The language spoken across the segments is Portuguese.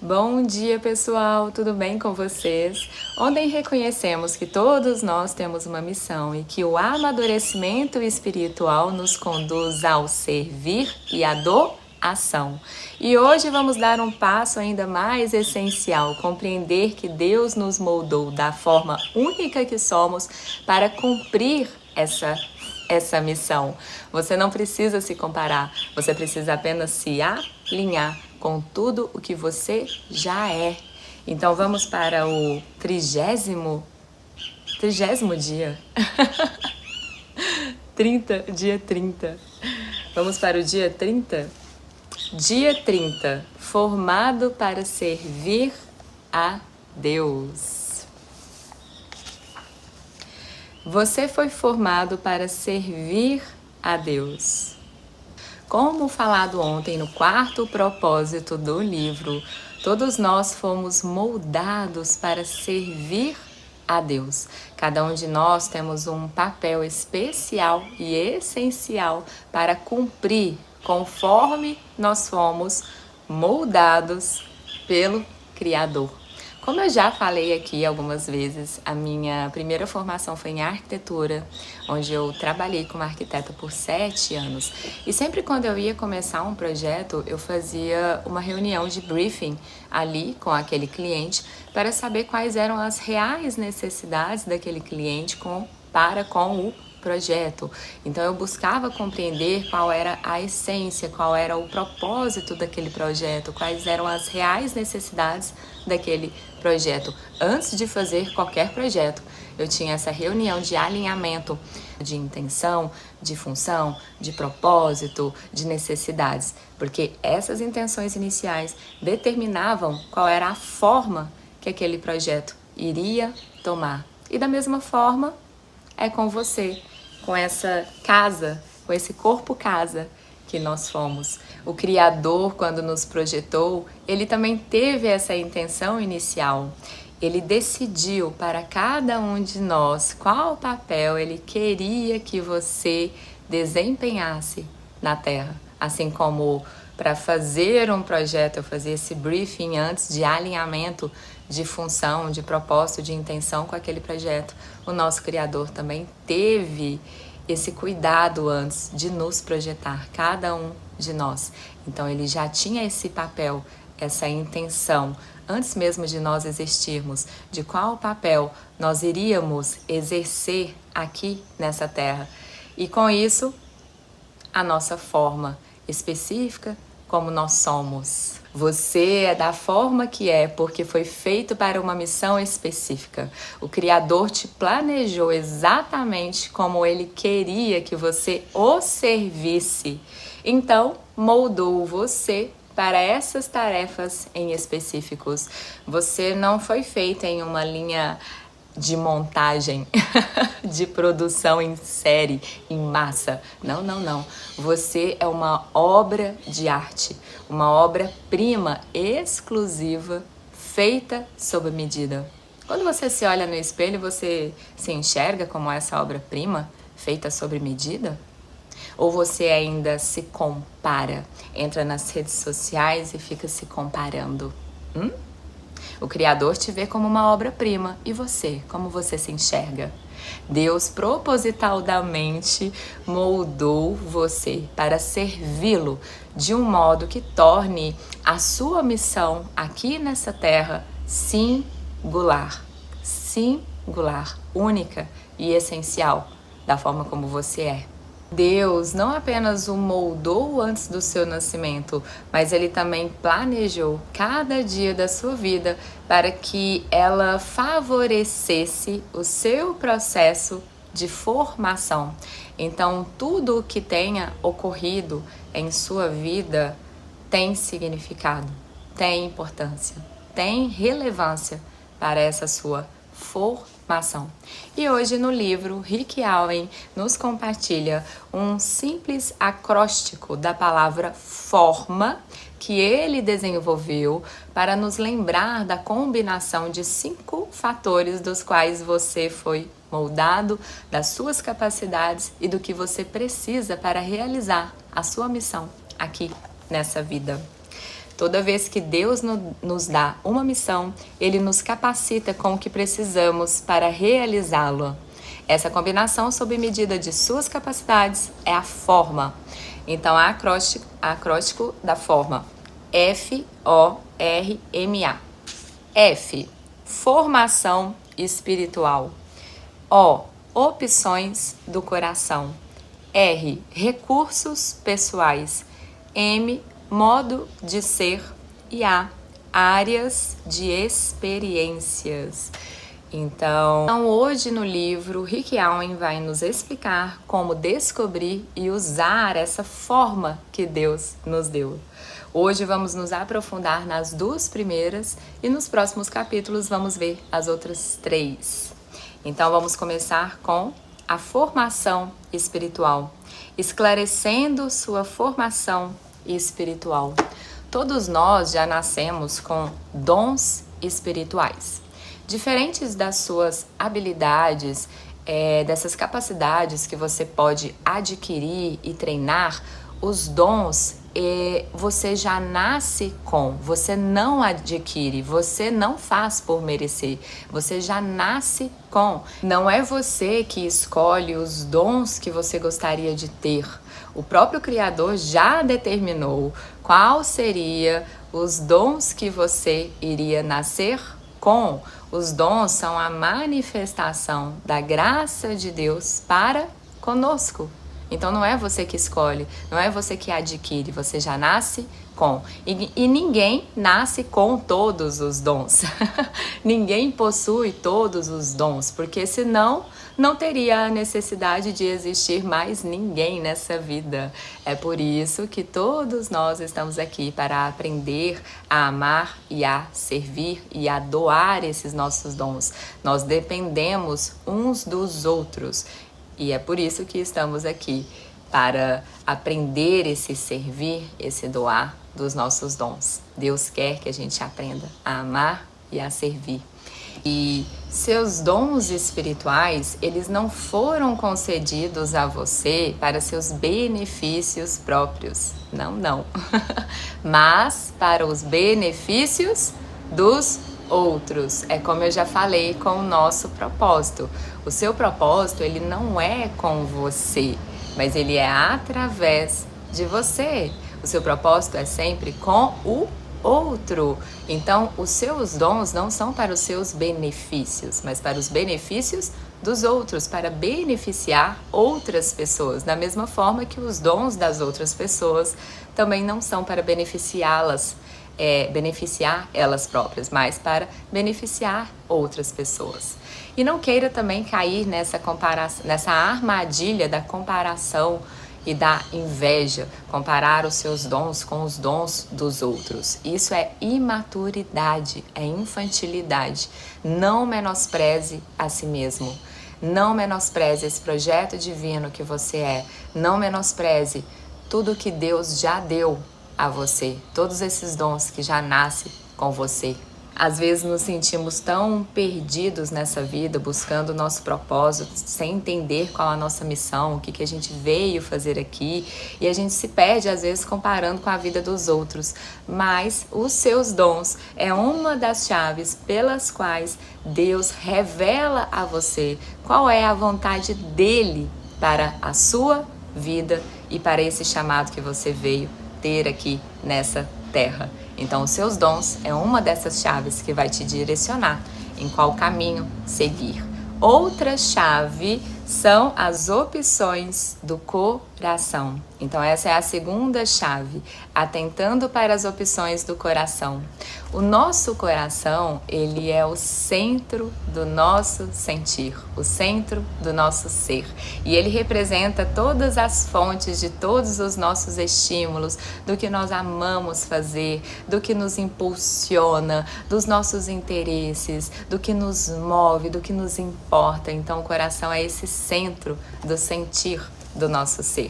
Bom dia, pessoal! Tudo bem com vocês? Ontem reconhecemos que todos nós temos uma missão e que o amadurecimento espiritual nos conduz ao servir e à doação. E hoje vamos dar um passo ainda mais essencial, compreender que Deus nos moldou da forma única que somos para cumprir essa missão. Você não precisa se comparar, você precisa apenas se alinhar com tudo o que você já é. Então vamos para o trigésimo dia. Dia 30. Vamos para o dia 30? Dia 30, formado para servir a Deus. Você foi formado para servir a Deus. Como falado ontem no quarto propósito do livro, todos nós fomos moldados para servir a Deus. Cada um de nós temos um papel especial e essencial para cumprir conforme nós fomos moldados pelo Criador. Como eu já falei aqui algumas vezes, a minha primeira formação foi em arquitetura, onde eu trabalhei como arquiteta por 7 anos. E sempre quando eu ia começar um projeto, eu fazia uma reunião de briefing ali com aquele cliente para saber quais eram as reais necessidades daquele cliente para com o projeto. Então eu buscava compreender qual era a essência, qual era o propósito daquele projeto, quais eram as reais necessidades daquele projeto. Antes de fazer qualquer projeto, eu tinha essa reunião de alinhamento de intenção, de função, de propósito, de necessidades, porque essas intenções iniciais determinavam qual era a forma que aquele projeto iria tomar. E da mesma forma é com você, com essa casa, com esse corpo casa que nós fomos. O Criador, quando nos projetou, ele também teve essa intenção inicial. Ele decidiu para cada um de nós qual papel ele queria que você desempenhasse na Terra. Assim como para fazer um projeto, eu fazia esse briefing antes de alinhamento de função, de propósito, de intenção com aquele projeto. O nosso Criador também teve esse cuidado antes de nos projetar, cada um de nós. Então ele já tinha esse papel, essa intenção, antes mesmo de nós existirmos, de qual papel nós iríamos exercer aqui nessa terra. E com isso, a nossa forma específica, como nós somos. Você é da forma que é porque foi feito para uma missão específica. O Criador te planejou exatamente como Ele queria que você o servisse. Então, moldou você para essas tarefas em específicos. Você não foi feita em uma linha de montagem, de produção em série, em massa. Não, não, não. Você é uma obra de arte, uma obra-prima exclusiva, feita sob medida. Quando você se olha no espelho, você se enxerga como essa obra-prima, feita sob medida? Ou você ainda se compara, entra nas redes sociais e fica se comparando? O Criador te vê como uma obra-prima. E você? Como você se enxerga? Deus propositalmente moldou você para servi-lo de um modo que torne a sua missão aqui nessa terra singular, única e essencial da forma como você é. Deus não apenas o moldou antes do seu nascimento, mas Ele também planejou cada dia da sua vida para que ela favorecesse o seu processo de formação. Então, tudo o que tenha ocorrido em sua vida tem significado, tem importância, tem relevância para essa sua formação. E hoje no livro, Rick Allen nos compartilha um simples acróstico da palavra forma que ele desenvolveu para nos lembrar da combinação de 5 fatores dos quais você foi moldado, das suas capacidades e do que você precisa para realizar a sua missão aqui nessa vida. Toda vez que Deus nos dá uma missão, Ele nos capacita com o que precisamos para realizá-la. Essa combinação sob medida de suas capacidades é a forma. Então, acróstico da forma. F-O-R-M-A. F. Formação espiritual. O. Opções do coração. R. Recursos pessoais. M. Modo de ser. E A. Áreas de experiências. Então, hoje no livro, Rick Warren vai nos explicar como descobrir e usar essa forma que Deus nos deu. Hoje vamos nos aprofundar nas 2 primeiras e nos próximos capítulos vamos ver as outras 3. Então, vamos começar com a formação espiritual, esclarecendo sua formação espiritual. Todos nós já nascemos com dons espirituais. Diferentes das suas habilidades, dessas capacidades que você pode adquirir e treinar, os dons você já nasce com, você não adquire, você não faz por merecer, você já nasce com. Não é você que escolhe os dons que você gostaria de ter. O próprio Criador já determinou qual seria os dons que você iria nascer com. Os dons são a manifestação da graça de Deus para conosco. Então não é você que escolhe, não é você que adquire, você já nasce com. E ninguém nasce com todos os dons. Ninguém possui todos os dons, porque senão não teria a necessidade de existir mais ninguém nessa vida. É por isso que todos nós estamos aqui para aprender a amar e a servir e a doar esses nossos dons. Nós dependemos uns dos outros. E é por isso que estamos aqui, para aprender esse servir, esse doar dos nossos dons. Deus quer que a gente aprenda a amar e a servir. E seus dons espirituais, eles não foram concedidos a você para seus benefícios próprios. Não. Mas para os benefícios dos outros. É como eu já falei com o nosso propósito. O seu propósito, ele não é com você, mas ele é através de você. O seu propósito é sempre com o outro. Então, os seus dons não são para os seus benefícios, mas para os benefícios dos outros, para beneficiar outras pessoas. Da mesma forma que os dons das outras pessoas também não são para beneficiar elas próprias, mas para beneficiar outras pessoas. E não queira também cair nessa armadilha da comparação e da inveja, comparar os seus dons com os dons dos outros. Isso é imaturidade, é infantilidade. Não menospreze a si mesmo. Não menospreze esse projeto divino que você é. Não menospreze tudo que Deus já deu a você, todos esses dons que já nascem com você. Às vezes nos sentimos tão perdidos nessa vida, buscando o nosso propósito, sem entender qual a nossa missão, o que a gente veio fazer aqui, e a gente se perde às vezes comparando com a vida dos outros. Mas os seus dons é uma das chaves pelas quais Deus revela a você qual é a vontade dele para a sua vida e para esse chamado que você veio ter aqui nessa terra. Então, os seus dons é uma dessas chaves que vai te direcionar em qual caminho seguir. Outra chave são as opções do coração. Então, essa é a segunda chave, atentando para as opções do coração. O nosso coração, ele é o centro do nosso sentir, o centro do nosso ser. E ele representa todas as fontes de todos os nossos estímulos, do que nós amamos fazer, do que nos impulsiona, dos nossos interesses, do que nos move, do que nos importa. Então, o coração é esse centro do sentir do nosso ser.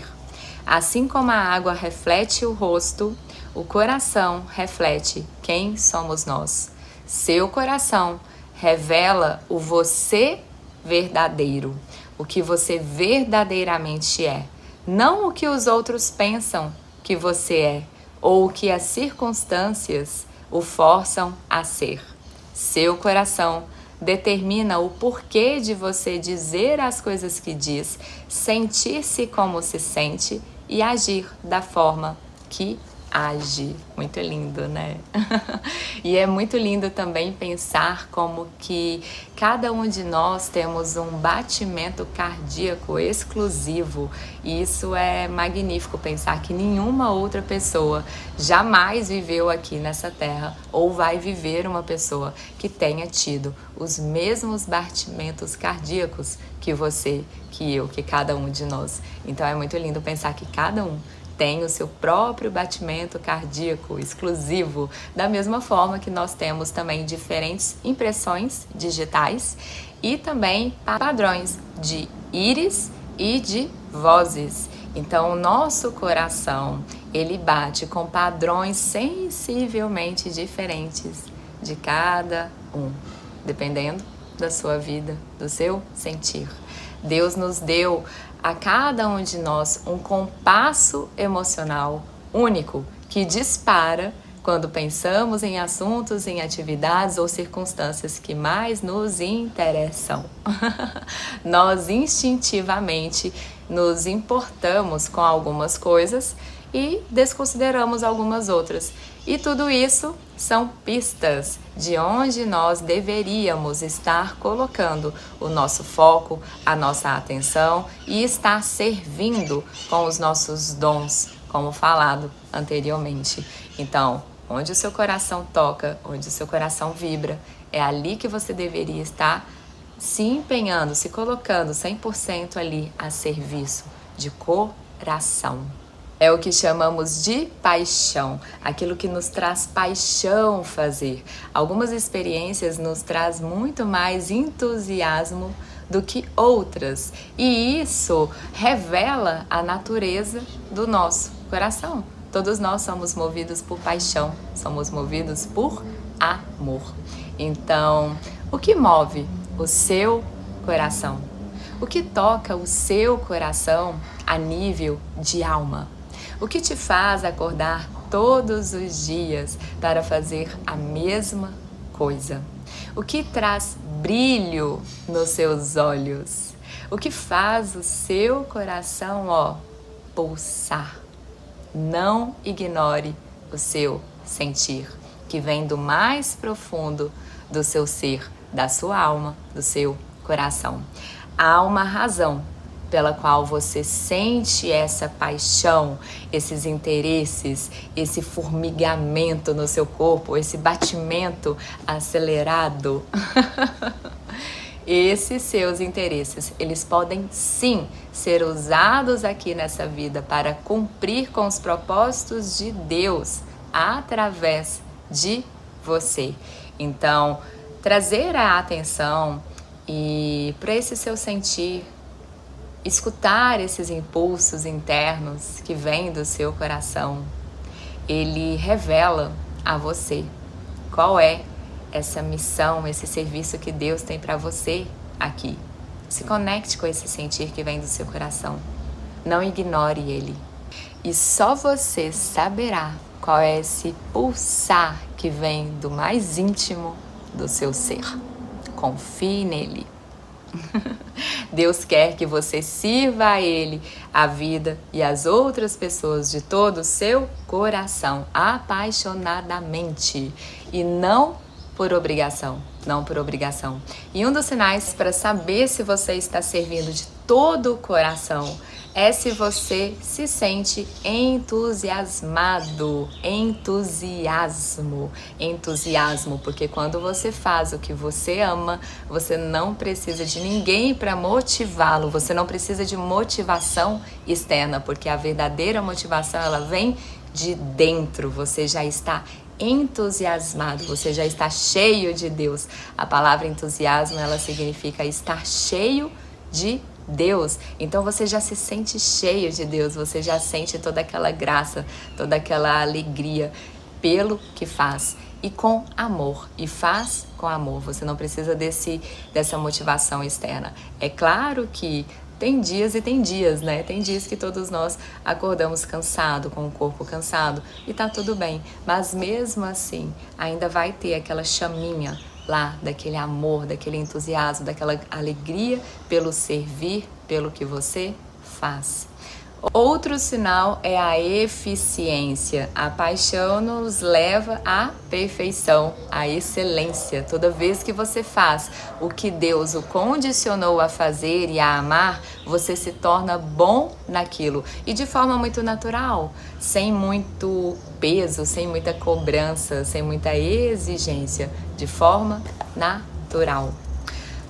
Assim como a água reflete o rosto, o coração reflete quem somos nós. Seu coração revela o você verdadeiro, o que você verdadeiramente é. Não o que os outros pensam que você é, ou que as circunstâncias o forçam a ser. Seu coração determina o porquê de você dizer as coisas que diz, sentir-se como se sente e agir da forma que age. Muito lindo, né? E é muito lindo também pensar como que cada um de nós temos um batimento cardíaco exclusivo. E isso é magnífico, pensar que nenhuma outra pessoa jamais viveu aqui nessa terra ou vai viver uma pessoa que tenha tido os mesmos batimentos cardíacos que você, que eu, que cada um de nós. Então é muito lindo pensar que cada um tem o seu próprio batimento cardíaco exclusivo, da mesma forma que nós temos também diferentes impressões digitais e também padrões de íris e de vozes. Então, o nosso coração, ele bate com padrões sensivelmente diferentes de cada um, dependendo da sua vida, do seu sentir. Deus nos deu a cada um de nós um compasso emocional único que dispara quando pensamos em assuntos, em atividades ou circunstâncias que mais nos interessam. Nós instintivamente nos importamos com algumas coisas e desconsideramos algumas outras. E tudo isso são pistas de onde nós deveríamos estar colocando o nosso foco, a nossa atenção e estar servindo com os nossos dons, como falado anteriormente. Então, onde o seu coração toca, onde o seu coração vibra, é ali que você deveria estar se empenhando, se colocando 100% ali a serviço de coração. É o que chamamos de paixão, aquilo que nos traz paixão fazer. Algumas experiências nos traz muito mais entusiasmo do que outras, e isso revela a natureza do nosso coração. Todos nós somos movidos por paixão, somos movidos por amor. Então, o que move o seu coração? O que toca o seu coração a nível de alma? O que te faz acordar todos os dias para fazer a mesma coisa? O que traz brilho nos seus olhos? O que faz o seu coração, pulsar? Não ignore o seu sentir, que vem do mais profundo do seu ser, da sua alma, do seu coração. Há uma razão pela qual você sente essa paixão, esses interesses, esse formigamento no seu corpo, esse batimento acelerado. Esses seus interesses, eles podem sim ser usados aqui nessa vida para cumprir com os propósitos de Deus através de você. Então, trazer a atenção e para esse seu sentir, escutar esses impulsos internos que vêm do seu coração, ele revela a você qual é essa missão, esse serviço que Deus tem para você aqui. Se conecte com esse sentir que vem do seu coração. Não ignore ele. E só você saberá qual é esse pulsar que vem do mais íntimo do seu ser. Confie nele. Deus quer que você sirva a Ele, a vida e as outras pessoas de todo o seu coração, apaixonadamente e não por obrigação, não por obrigação. E um dos sinais para saber se você está servindo de todo o coração é se você se sente entusiasmado, entusiasmo, porque quando você faz o que você ama, você não precisa de ninguém para motivá-lo, você não precisa de motivação externa, porque a verdadeira motivação, ela vem de dentro, você já está entusiasmado, você já está cheio de Deus. A palavra entusiasmo, ela significa estar cheio de Deus. Então você já se sente cheio de Deus, você já sente toda aquela graça, toda aquela alegria pelo que faz e com amor, e faz com amor. Você não precisa dessa motivação externa. É claro que tem dias e tem dias, né? Tem dias que todos nós acordamos cansado, com o corpo cansado, e tá tudo bem. Mas mesmo assim, ainda vai ter aquela chaminha lá, daquele amor, daquele entusiasmo, daquela alegria pelo servir, pelo que você faz. Outro sinal é a eficiência. A paixão nos leva à perfeição, à excelência. Toda vez que você faz o que Deus o condicionou a fazer e a amar, você se torna bom naquilo. E de forma muito natural, sem muito peso, sem muita cobrança, sem muita exigência. De forma natural.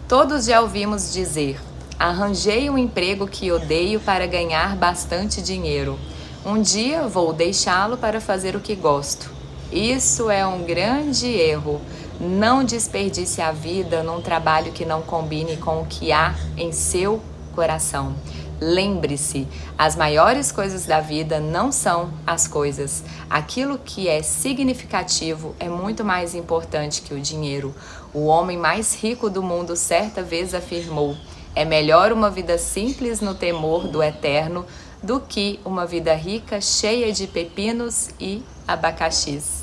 Todos já ouvimos dizer: arranjei um emprego que odeio para ganhar bastante dinheiro. Um dia vou deixá-lo para fazer o que gosto. Isso é um grande erro. Não desperdice a vida num trabalho que não combine com o que há em seu coração. Lembre-se, as maiores coisas da vida não são as coisas. Aquilo que é significativo é muito mais importante que o dinheiro. O homem mais rico do mundo certa vez afirmou: é melhor uma vida simples no temor do eterno do que uma vida rica cheia de pepinos e abacaxis.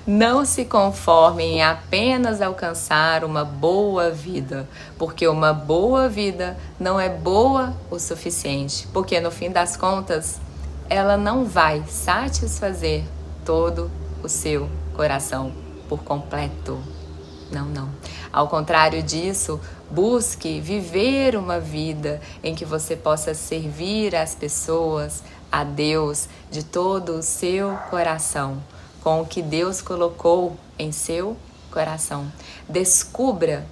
Não se conforme em apenas alcançar uma boa vida, porque uma boa vida não é boa o suficiente, porque no fim das contas, ela não vai satisfazer todo o seu coração por completo. Não. Ao contrário disso, busque viver uma vida em que você possa servir as pessoas, a Deus, de todo o seu coração, com o que Deus colocou em seu coração. Descubra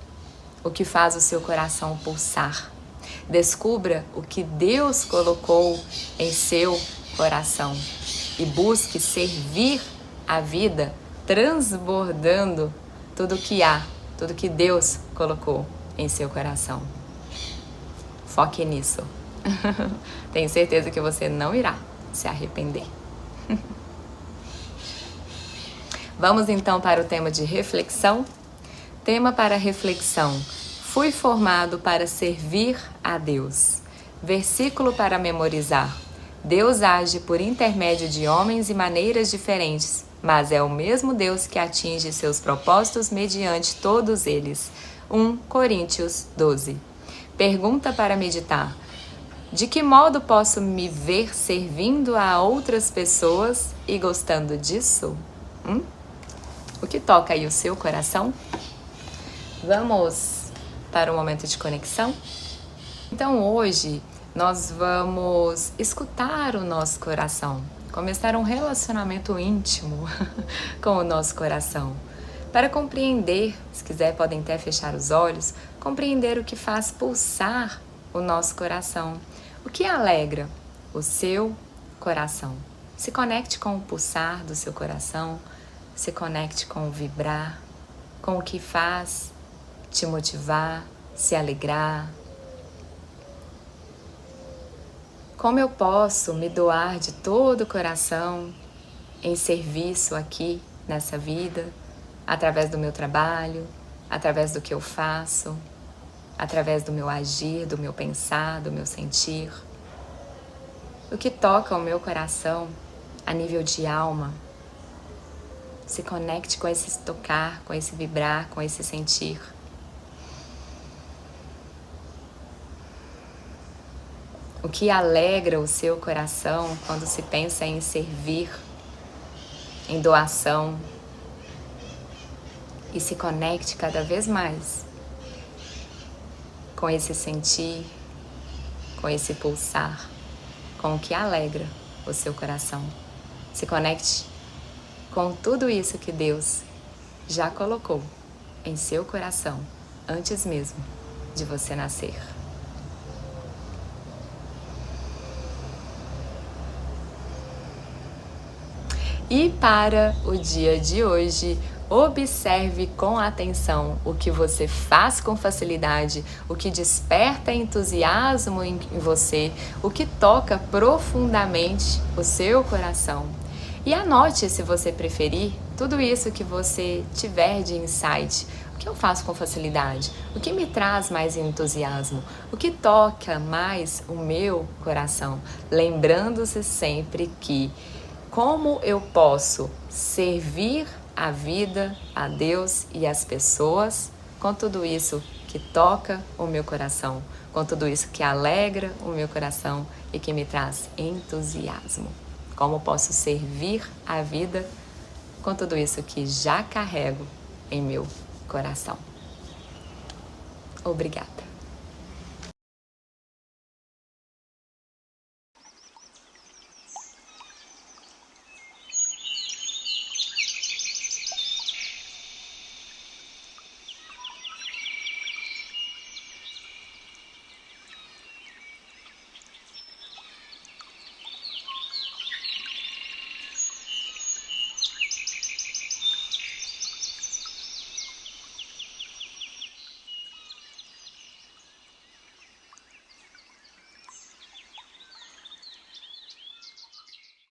o que faz o seu coração pulsar. Descubra o que Deus colocou em seu coração e busque servir a vida transbordando tudo que há, tudo que Deus colocou em seu coração. Foque nisso. Tenho certeza que você não irá se arrepender. Vamos então para o tema de reflexão. Tema para reflexão: fui formado para servir a Deus. Versículo para memorizar: Deus age por intermédio de homens e maneiras diferentes, mas é o mesmo Deus que atinge seus propósitos mediante todos eles. 1 Coríntios 12. Pergunta para meditar: de que modo posso me ver servindo a outras pessoas e gostando disso? O que toca aí o seu coração? Vamos para um momento de conexão? Então hoje nós vamos escutar o nosso coração, começar um relacionamento íntimo com o nosso coração, para compreender, se quiser podem até fechar os olhos, compreender o que faz pulsar o nosso coração, o que alegra o seu coração. Se conecte com o pulsar do seu coração, se conecte com o vibrar, com o que faz te motivar, se alegrar. Como eu posso me doar de todo o coração em serviço aqui nessa vida, através do meu trabalho, através do que eu faço, através do meu agir, do meu pensar, do meu sentir. O que toca o meu coração a nível de alma. Se conecte com esse tocar, com esse vibrar, com esse sentir. O que alegra o seu coração quando se pensa em servir, em doação. E se conecte cada vez mais com esse sentir, com esse pulsar, com o que alegra o seu coração. Se conecte com tudo isso que Deus já colocou em seu coração antes mesmo de você nascer. E para o dia de hoje, observe com atenção o que você faz com facilidade, o que desperta entusiasmo em você, o que toca profundamente o seu coração. E anote, se você preferir, tudo isso que você tiver de insight. O que eu faço com facilidade? O que me traz mais entusiasmo? O que toca mais o meu coração? Lembrando-se sempre que como eu posso servir a vida, a Deus e as pessoas com tudo isso que toca o meu coração, com tudo isso que alegra o meu coração e que me traz entusiasmo. Como posso servir a vida com tudo isso que já carrego em meu coração. Obrigada.